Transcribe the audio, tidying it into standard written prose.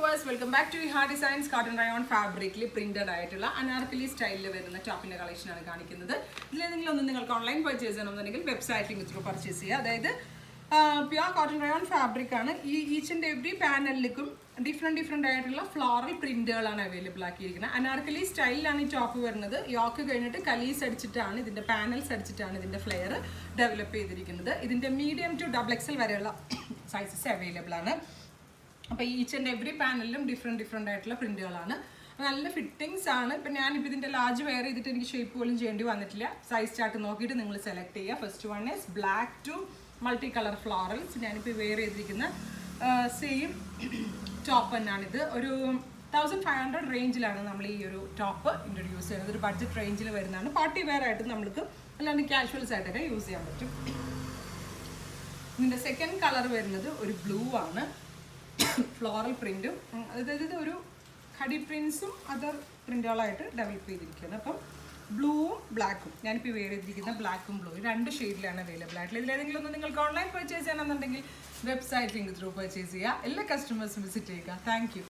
viewers, welcome back to Iha Designs cotton rayon fabric printed ആയിട്ടുള്ള അനാർക്കലി സ്റ്റൈലിൽ വരുന്ന ടോപ്പിന്റെ കളക്ഷൻ ആണ് കാണിക്കുന്നത്. ഇതിലേതെങ്കിലും ഒന്ന് നിങ്ങൾക്ക് ഓൺലൈൻ പർച്ചേസ് ചെയ്യണമെന്നുണ്ടെങ്കിൽ വെബ്സൈറ്റ് ലിങ്ക് ത്രൂ പർച്ചേസ് ചെയ്യുക. അതായത് പ്യുവർ കോട്ടൺ റയോൺ ഫാബ്രിക് ആണ്. ഈ ഈച്ച് ആൻഡ് എവറി പാനലിലേക്കും ഡിഫറെൻറ്റ് ആയിട്ടുള്ള ഫ്ലോറൽ പ്രിന്റുകളാണ് അവൈലബിൾ ആക്കിയിരിക്കുന്നത്. അനാർക്കലി സ്റ്റൈലിലാണ് ഈ ടോപ്പ് വരുന്നത്. യോക്ക് കഴിഞ്ഞിട്ട് കലീസ് അടിച്ചിട്ടാണ് ഇതിന്റെ പാനൽസ് അടിച്ചിട്ടാണ് ഇതിന്റെ ഫ്ലെയർ ഡെവലപ്പ് ചെയ്തിരിക്കുന്നത്. ഇതിന്റെ മീഡിയം ടു XXL വരെയുള്ള സൈസസ് അവൈലബിൾ ആണ്. അപ്പോൾ ഈച്ച് ആൻഡ് എവറി പാനലിലും ഡിഫറെൻറ്റ് ആയിട്ടുള്ള പ്രിന്റുകളാണ്. നല്ല ഫിറ്റിങ്സ് ആണ്. ഇപ്പം ഞാനിപ്പോൾ ഇതിൻ്റെ ലാർജ് വെയർ ചെയ്തിട്ട് എനിക്ക് ഷേപ്പ് പോലും ചെയ്യേണ്ടി വന്നിട്ടില്ല. സൈസ് ചാർട്ട് നോക്കിയിട്ട് നിങ്ങൾ സെലക്ട് ചെയ്യുക. First one is black to multi colour florals. ഞാനിപ്പോൾ വെയർ ചെയ്തിരിക്കുന്ന സെയിം ടോപ്പ് തന്നെയാണിത്. ഒരു 1500 റേഞ്ചിലാണ് നമ്മൾ ഈ ഒരു ടോപ്പ് ഇൻട്രൊഡ്യൂസ് ചെയ്യുന്നത്. ഒരു ബഡ്ജറ്റ് റേഞ്ചിൽ വരുന്നതാണ്. പാർട്ടി വെയർ ആയിട്ട് നമ്മൾക്ക് അല്ലാണ്ട് കാഷ്വൽസ് ആയിട്ടൊക്കെ യൂസ് ചെയ്യാൻ പറ്റും. ഇതിൻ്റെ സെക്കൻഡ് കളർ വരുന്നത് ഒരു ബ്ലൂ ആണ്. ഫ്ലോറൽ പ്രിന്റും അതായത് ഒരു ഹഡി പ്രിന്റ്സും അതർ പ്രിന്റുകളായിട്ട് ഡെവലപ്പ് ചെയ്തിരിക്കുന്നത്. അപ്പം ബ്ലൂവും ബ്ലാക്കും ഞാനിപ്പോൾ വെയർ ചെയ്തിരിക്കുന്ന ബ്ലാക്കും ബ്ലൂ രണ്ട് ഷെയ്ഡിലാണ് അവൈലബിൾ ആയിട്ടുള്ളത്. ഇതിലേതെങ്കിലും ഒന്ന് നിങ്ങൾക്ക് ഓൺലൈൻ പർച്ചേസ് ചെയ്യണമെന്നുണ്ടെങ്കിൽ വെബ്സൈറ്റ് ലിങ്ക് ത്രൂ പർച്ചേസ് ചെയ്യുക. എല്ലാ കസ്റ്റമേഴ്സും വിസിറ്റ് ചെയ്യുക. Thank you.